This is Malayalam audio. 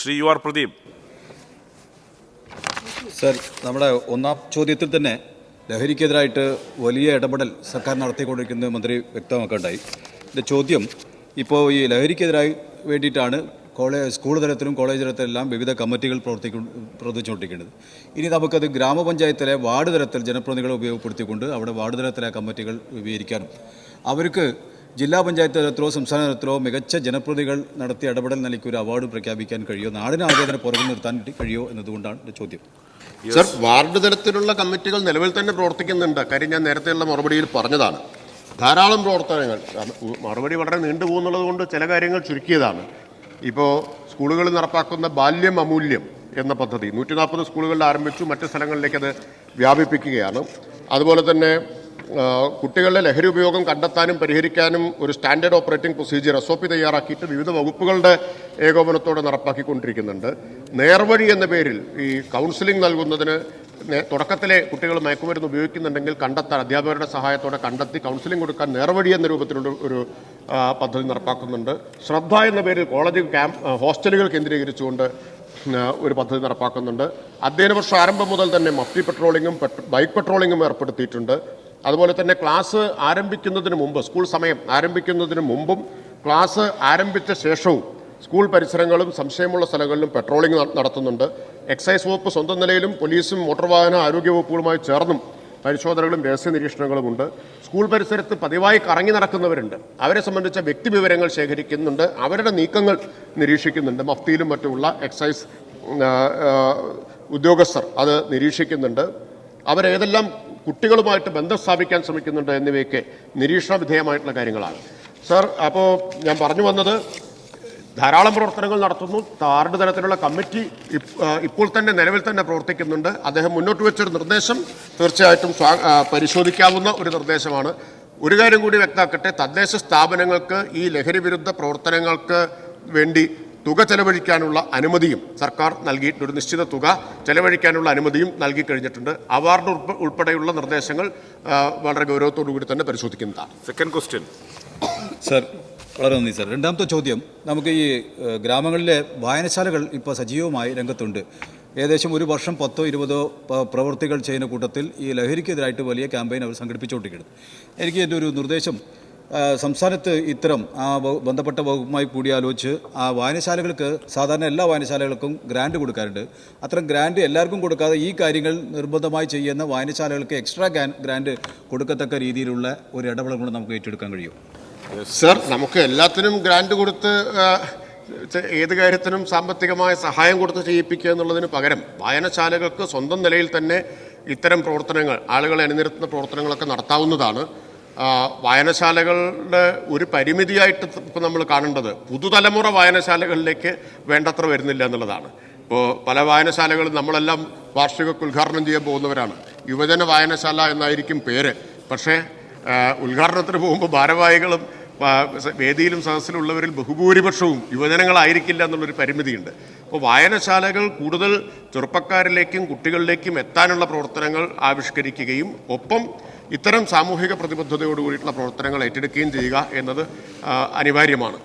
Shri you are Pradeep. Sir, നമ്മുടെ ഒന്നാം ചോദ്യത്തിൽ തന്നെ ലഹരിക്കെതിരായിട്ട് വലിയ ഇടപെടൽ സർക്കാർ നടത്തിക്കൊണ്ടിരിക്കുന്നത് മന്ത്രി വ്യക്തമാക്കുകയുണ്ടായി. എൻ്റെ ചോദ്യം, ഇപ്പോൾ ഈ ലഹരിക്കെതിരായി വേണ്ടിയിട്ടാണ് സ്കൂൾ തലത്തിലും കോളേജ് തലത്തിലെല്ലാം വിവിധ കമ്മിറ്റികൾ പ്രവർത്തിച്ചുകൊണ്ടിരിക്കുന്നത്. ഇനി നമുക്കത് ഗ്രാമപഞ്ചായത്തിലെ വാർഡ് തലത്തിൽ ജനപ്രതിനിധികളെ ഉപയോഗപ്പെടുത്തിക്കൊണ്ട് അവിടെ വാർഡ് തലത്തിലെ കമ്മിറ്റികൾ രൂപീകരിക്കാനും അവർക്ക് ജില്ലാ പഞ്ചായത്ത് തലത്തിലോ സംസ്ഥാന തലത്തിലോ മികച്ച ജനപ്രതിനിധികൾ നടത്തിയ ഇടപെടൽ നൽകി ഒരു അവാർഡ് പ്രഖ്യാപിക്കാൻ കഴിയുമോ, നാടിന് ആകെ അതിനെ പുറകെ നിർത്താൻ കഴിയുമോ എന്നതുകൊണ്ടാണ് എൻ്റെ ചോദ്യം. സർ, വാർഡ് തലത്തിലുള്ള കമ്മിറ്റികൾ നിലവിൽ തന്നെ പ്രവർത്തിക്കുന്നുണ്ട്. കാര്യം ഞാൻ നേരത്തെയുള്ള മറുപടിയിൽ പറഞ്ഞതാണ്. ധാരാളം പ്രവർത്തനങ്ങൾ, മറുപടി വളരെ നീണ്ടുപോകുന്നുള്ളത് കൊണ്ട് ചില കാര്യങ്ങൾ ചുരുക്കിയതാണ്. ഇപ്പോൾ സ്കൂളുകളിൽ നടപ്പാക്കുന്ന ബാല്യം അമൂല്യം എന്ന പദ്ധതി 140 സ്കൂളുകളിൽ ആരംഭിച്ചു, മറ്റ് സ്ഥലങ്ങളിലേക്ക് അത് വ്യാപിപ്പിക്കുകയാണ്. അതുപോലെ തന്നെ കുട്ടികളുടെ ലഹരി ഉപയോഗം കണ്ടെത്താനും പരിഹരിക്കാനും ഒരു സ്റ്റാൻഡേർഡ് ഓപ്പറേറ്റിംഗ് പ്രൊസീജിയർ SOP തയ്യാറാക്കിയിട്ട് വിവിധ വകുപ്പുകളുടെ ഏകോപനത്തോടെ നടപ്പാക്കിക്കൊണ്ടിരിക്കുന്നുണ്ട്. നേർവഴി എന്ന പേരിൽ ഈ കൗൺസിലിംഗ് നൽകുന്നതിന് തുടക്കത്തിലെ കുട്ടികൾ മയക്കുമരുന്ന് ഉപയോഗിക്കുന്നുണ്ടെങ്കിൽ കണ്ടെത്താൻ അധ്യാപകരുടെ സഹായത്തോടെ കണ്ടെത്തി കൗൺസിലിംഗ് കൊടുക്കാൻ നേർവഴി എന്ന രൂപത്തിലുള്ള ഒരു പദ്ധതി നടപ്പാക്കുന്നുണ്ട്. ശ്രദ്ധ എന്ന പേരിൽ കോളേജ് ഹോസ്റ്റലുകൾ കേന്ദ്രീകരിച്ചുകൊണ്ട് ഒരു പദ്ധതി നടപ്പാക്കുന്നുണ്ട്. അധ്യയന വർഷം ആരംഭം മുതൽ തന്നെ മഫ്തി പെട്രോളിങ്ങും ബൈക്ക് പെട്രോളിങ്ങും ഏർപ്പെടുത്തിയിട്ടുണ്ട്. അതുപോലെ തന്നെ ക്ലാസ് ആരംഭിക്കുന്നതിന് മുമ്പ്, സ്കൂൾ സമയം ആരംഭിക്കുന്നതിന് മുമ്പും ക്ലാസ് ആരംഭിച്ച ശേഷവും സ്കൂൾ പരിസരങ്ങളും സംശയമുള്ള സ്ഥലങ്ങളിലും പെട്രോളിംഗ് നടത്തുന്നുണ്ട്. എക്സൈസ് വകുപ്പ് സ്വന്തം നിലയിലും പോലീസും മോട്ടോർ വാഹന ആരോഗ്യ വകുപ്പുകളുമായി ചേർന്നും പരിശോധനകളും രഹസ്യ നിരീക്ഷണങ്ങളുമുണ്ട്. സ്കൂൾ പരിസരത്ത് പതിവായി കറങ്ങി നടക്കുന്നവരുണ്ട്, അവരെ സംബന്ധിച്ച വ്യക്തിവിവരങ്ങൾ ശേഖരിക്കുന്നുണ്ട്, അവരുടെ നീക്കങ്ങൾ നിരീക്ഷിക്കുന്നുണ്ട്. മഫ്തിയിലും മറ്റുമുള്ള എക്സൈസ് ഉദ്യോഗസ്ഥർ അത് നിരീക്ഷിക്കുന്നുണ്ട്. അവരേതെല്ലാം കുട്ടികളുമായിട്ട് ബന്ധം സ്ഥാപിക്കാൻ ശ്രമിക്കുന്നുണ്ട് എന്നിവയൊക്കെ നിരീക്ഷണ വിധേയമായിട്ടുള്ള കാര്യങ്ങളാണ്. സർ, അപ്പോൾ ഞാൻ പറഞ്ഞു വന്നത്, ധാരാളം പ്രവർത്തനങ്ങൾ നടത്തുന്നു. വാർഡ് തലത്തിലുള്ള കമ്മിറ്റി ഇപ്പോൾ തന്നെ നിലവിൽ തന്നെ പ്രവർത്തിക്കുന്നുണ്ട്. അദ്ദേഹം മുന്നോട്ട് വെച്ചൊരു നിർദ്ദേശം തീർച്ചയായിട്ടും പരിശോധിക്കാവുന്ന ഒരു നിർദ്ദേശമാണ്. ഒരു കാര്യം കൂടി വ്യക്തമാക്കട്ടെ, തദ്ദേശ സ്ഥാപനങ്ങൾക്ക് ഈ ലഹരി വിരുദ്ധ പ്രവർത്തനങ്ങൾക്ക് വേണ്ടി തുക ചെലവഴിക്കാനുള്ള അനുമതിയും സർക്കാർ നൽകിയിട്ടുണ്ട്. ഒരു നിശ്ചിത തുക ചെലവഴിക്കാനുള്ള അനുമതിയും നൽകി കഴിഞ്ഞിട്ടുണ്ട്. അവാർഡ് ഉൾപ്പെടെയുള്ള നിർദ്ദേശങ്ങൾ വളരെ ഗൗരവത്തോടു കൂടി തന്നെ പരിശോധിക്കുന്നതാണ്. Second question. സർ, വളരെ നന്ദി സർ. രണ്ടാമത്തെ ചോദ്യം, നമുക്ക് ഈ ഗ്രാമങ്ങളിലെ വായനശാലകൾ ഇപ്പോൾ സജീവമായി രംഗത്തുണ്ട്. ഏകദേശം ഒരു വർഷം 10-20 പ്രവൃത്തികൾ ചെയ്യുന്ന കൂട്ടത്തിൽ ഈ ലഹരിക്കെതിരായിട്ട് വലിയ ക്യാമ്പയിൻ അവർ സംഘടിപ്പിച്ചുകൊണ്ടിരിക്കുന്നത്. എനിക്ക് എൻ്റെ ഒരു നിർദ്ദേശം, സംസ്ഥാനത്ത് ഇത്തരം ബന്ധപ്പെട്ട വകുപ്പുമായി കൂടിയാലോചിച്ച് ആ വായനശാലകൾക്ക്, സാധാരണ എല്ലാ വായനശാലകൾക്കും ഗ്രാൻഡ് കൊടുക്കാറുണ്ട്. അത്തരം ഗ്രാൻഡ് എല്ലാവർക്കും കൊടുക്കാതെ ഈ കാര്യങ്ങൾ നിർബന്ധമായി ചെയ്യുന്ന വായനശാലകൾക്ക് എക്സ്ട്രാ ഗ്രാൻഡ് കൊടുക്കത്തക്ക രീതിയിലുള്ള ഒരു ഇടപെടൽ കൂടെ നമുക്ക് ഏറ്റെടുക്കാൻ കഴിയും. സർ, നമുക്ക് എല്ലാത്തിനും ഗ്രാൻഡ് കൊടുത്ത് ഏത് കാര്യത്തിനും സാമ്പത്തികമായ സഹായം കൊടുത്ത് ചെയ്യിപ്പിക്കുക എന്നുള്ളതിന് പകരം വായനശാലകൾക്ക് സ്വന്തം നിലയിൽ തന്നെ ഇത്തരം പ്രവർത്തനങ്ങൾ, ആളുകളെ അണിനിരത്തുന്ന പ്രവർത്തനങ്ങളൊക്കെ നടത്താവുന്നതാണ്. വായനശാലകളുടെ ഒരു പരിമിതിയായിട്ട് ഇപ്പോൾ നമ്മൾ കാണേണ്ടത് പുതുതലമുറ വായനശാലകളിലേക്ക് വേണ്ടത്ര വരുന്നില്ല എന്നുള്ളതാണ്. ഇപ്പോൾ പല വായനശാലകളും നമ്മളെല്ലാം വാർഷിക ഉദ്ഘാടനം ചെയ്യാൻ പോകുന്നവരാണ്. യുവജന വായനശാല എന്നായിരിക്കും പേര്. പക്ഷേ ഉദ്ഘാടനത്തിന് പോകുമ്പോൾ ഭാരവാഹികളും വേദിയിലും സദസ്സിലുള്ളവരിൽ ബഹുഭൂരിപക്ഷവും യുവജനങ്ങളായിരിക്കില്ല എന്നുള്ളൊരു പരിമിതിയുണ്ട്. അപ്പോൾ വായനശാലകൾ കൂടുതൽ ചെറുപ്പക്കാരിലേക്കും കുട്ടികളിലേക്കും എത്താനുള്ള പ്രവർത്തനങ്ങൾ ആവിഷ്കരിക്കുകയും ഒപ്പം ഇത്തരം സാമൂഹിക പ്രതിബദ്ധതയോടുകൂടിയിട്ടുള്ള പ്രവർത്തനങ്ങൾ ഏറ്റെടുക്കുകയും ചെയ്യുക എന്നത് അനിവാര്യമാണ്.